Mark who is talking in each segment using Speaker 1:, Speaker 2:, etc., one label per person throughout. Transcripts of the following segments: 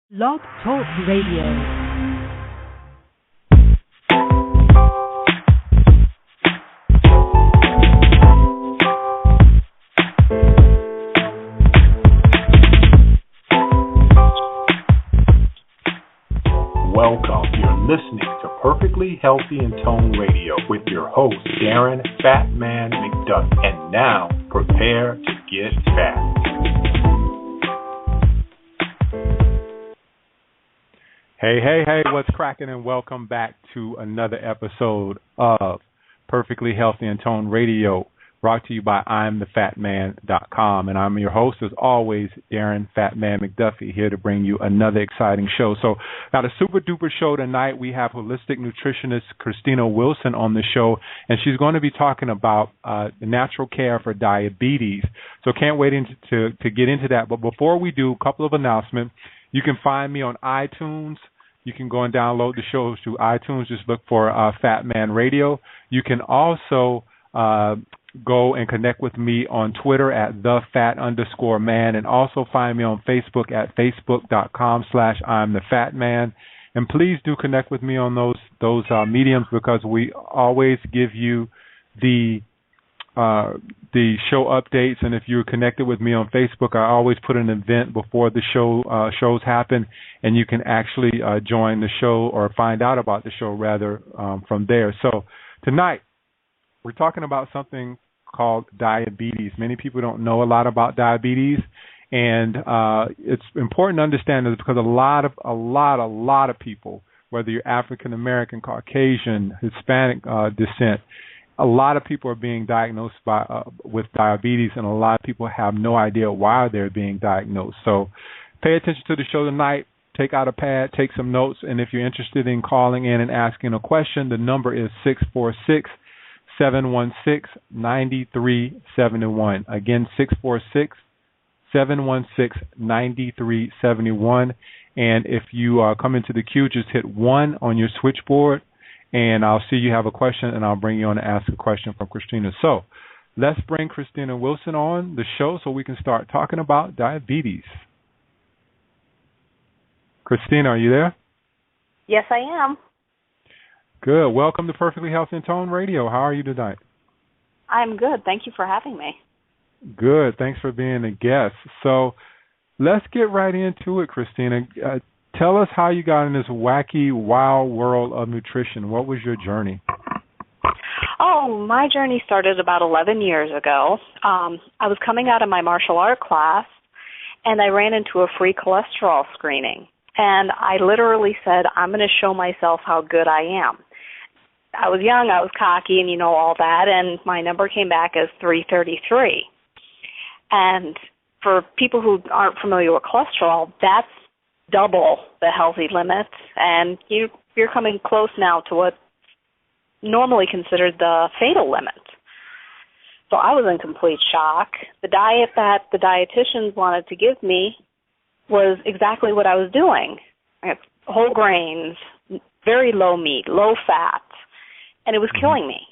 Speaker 1: Blog Talk Radio.
Speaker 2: Welcome. You're listening to Perfectly Healthy and Tone Radio with your host, Darren Fat Man McDuck. And now, prepare to get fat. Hey, what's cracking? And welcome back to another episode of Perfectly Healthy and Tone Radio, brought to you by I'mTheFatMan.com. And I'm your host, as always, Darren Fat Man McDuffie, here to bring you another exciting show. So, got a super duper show tonight. We have holistic nutritionist Christina Wilson on the show, and she's going to be talking about natural care for diabetes. So, can't wait to get into that. But before we do, a couple of announcements. You can find me on iTunes. You can go and download the shows through iTunes. Just look for Fat Man Radio. You can also go and connect with me on Twitter at @thefat_man, and also find me on Facebook at facebook.com/I'mTheFatMan. And please do connect with me on those mediums, because we always give you the show updates. And if you're connected with me on Facebook, I always put an event before the shows happen, and you can actually join the show, or find out about the show rather, from there. So tonight we're talking about something called diabetes. Many people don't know a lot about diabetes, and it's important to understand this, because a lot of people, whether you're African American, Caucasian, Hispanic descent, a lot of people are being diagnosed with diabetes, and a lot of people have no idea why they're being diagnosed. So pay attention to the show tonight. Take out a pad, take some notes, and if you're interested in calling in and asking a question, the number is 646-716-9371. Again, 646-716-9371. And if you come into the queue, just hit 1 on your switchboard, and I'll see you have a question, and I'll bring you on to ask a question from Christina. So let's bring Christina Wilson on the show so we can start talking about diabetes. Christina, are you there?
Speaker 3: Yes, I am.
Speaker 2: Good. Welcome to Perfectly Healthy and Tone Radio. How are you tonight?
Speaker 3: I'm good. Thank you for having me.
Speaker 2: Good. Thanks for being a guest. So let's get right into it, Christina. Tell us how you got in this wacky, wild world of nutrition. What was your journey?
Speaker 3: Oh, my journey started about 11 years ago. I was coming out of my martial art class, and I ran into a free cholesterol screening. And I literally said, I'm going to show myself how good I am. I was young, I was cocky, and all that, and my number came back as 333. And for people who aren't familiar with cholesterol, that's double the healthy limits, and you're coming close now to what's normally considered the fatal limit. So I was in complete shock. The diet that the dietitians wanted to give me was exactly what I was doing. I had whole grains, very low meat, low fat, and it was killing me.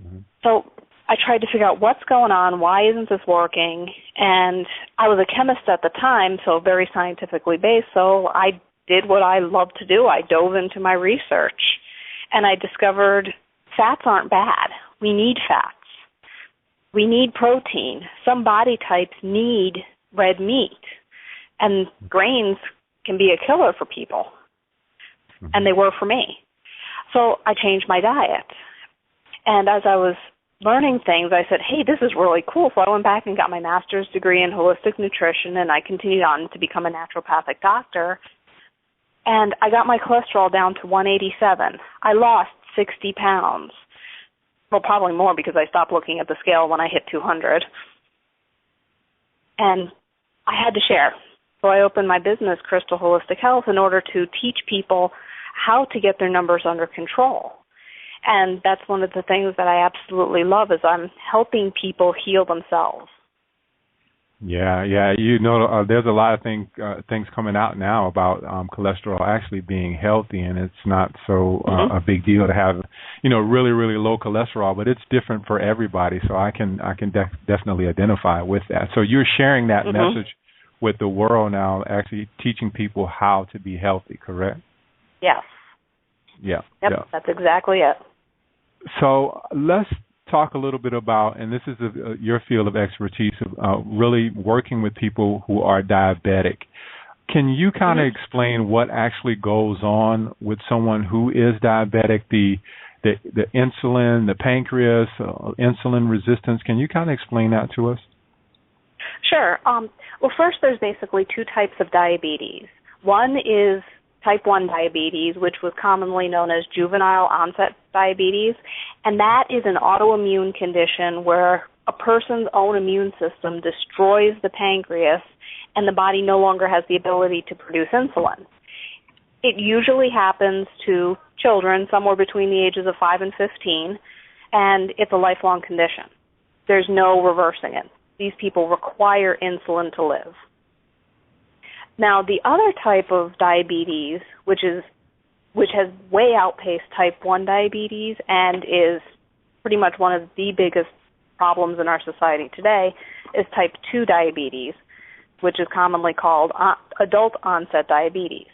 Speaker 3: Mm-hmm. So I tried to figure out what's going on, why isn't this working, and I was a chemist at the time, so very scientifically based, so I did what I love to do. I dove into my research, and I discovered fats aren't bad. We need fats. We need protein. Some body types need red meat, and grains can be a killer for people, and they were for me. So I changed my diet, and as I was learning things, I said, hey, this is really cool. So I went back and got my master's degree in holistic nutrition, and I continued on to become a naturopathic doctor. And I got my cholesterol down to 187. I lost 60 pounds. Well, probably more, because I stopped looking at the scale when I hit 200. And I had to share. So I opened my business, Crystal Holistic Health, in order to teach people how to get their numbers under control. And that's one of the things that I absolutely love, is I'm helping people heal themselves.
Speaker 2: Yeah. There's a lot of things coming out now about cholesterol actually being healthy, and it's not so a big deal to have, really, really low cholesterol, but it's different for everybody. So I can definitely identify with that. So you're sharing that message with the world now, actually teaching people how to be healthy, correct?
Speaker 3: Yes.
Speaker 2: Yeah.
Speaker 3: Yep,
Speaker 2: yeah.
Speaker 3: that's exactly it.
Speaker 2: So let's talk a little bit about, and this is your field of expertise, really working with people who are diabetic. Can you kind of explain what actually goes on with someone who is diabetic, the insulin, the pancreas, insulin resistance? Can you kind of explain that to us?
Speaker 3: Sure. Well, first, there's basically two types of diabetes. One is type 1 diabetes, which was commonly known as juvenile onset diabetes, and that is an autoimmune condition where a person's own immune system destroys the pancreas and the body no longer has the ability to produce insulin. It usually happens to children somewhere between the ages of 5 and 15, and it's a lifelong condition. There's no reversing it. These people require insulin to live. Now, the other type of diabetes, which has way outpaced type 1 diabetes and is pretty much one of the biggest problems in our society today, is type 2 diabetes, which is commonly called adult onset diabetes.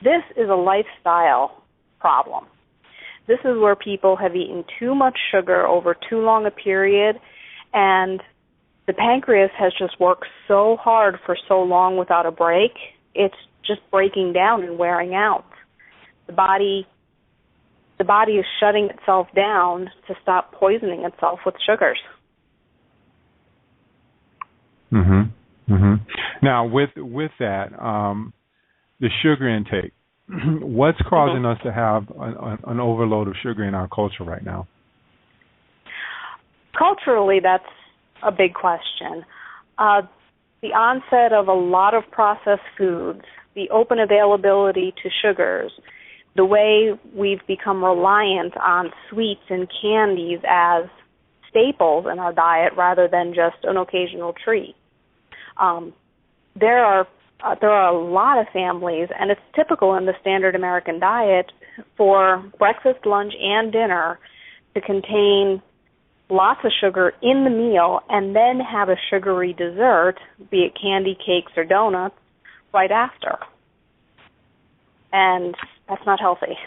Speaker 3: This is a lifestyle problem. This is where people have eaten too much sugar over too long a period, and the pancreas has just worked so hard for so long without a break, it's just breaking down and wearing out. The body is shutting itself down to stop poisoning itself with sugars.
Speaker 2: Now, with that, the sugar intake, what's causing us to have an overload of sugar in our culture right now?
Speaker 3: Culturally, that's a big question. The onset of a lot of processed foods, the open availability to sugars, the way we've become reliant on sweets and candies as staples in our diet rather than just an occasional treat. There are a lot of families, and it's typical in the standard American diet for breakfast, lunch, and dinner to contain lots of sugar in the meal and then have a sugary dessert, be it candy, cakes, or donuts, right after. And that's not healthy.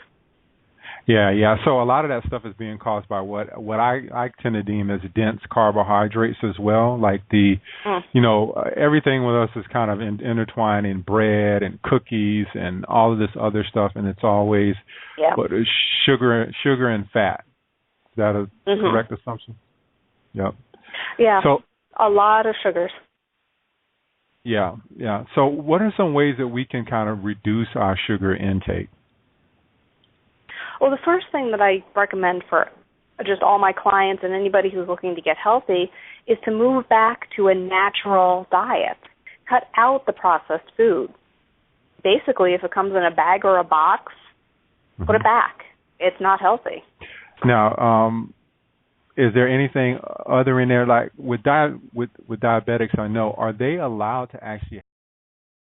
Speaker 2: Yeah. So a lot of that stuff is being caused by what I tend to deem as dense carbohydrates as well. Like everything with us is kind of intertwined in bread and cookies and all of this other stuff, and it's always sugar and fat. Is that a correct assumption? Yep.
Speaker 3: Yeah.
Speaker 2: So
Speaker 3: a lot of sugars.
Speaker 2: Yeah. So what are some ways that we can kind of reduce our sugar intake?
Speaker 3: Well, the first thing that I recommend for just all my clients and anybody who's looking to get healthy is to move back to a natural diet. Cut out the processed food. Basically, if it comes in a bag or a box, put it back. It's not healthy.
Speaker 2: Now, is there anything other in there, like with diabetics, I know, are they allowed to actually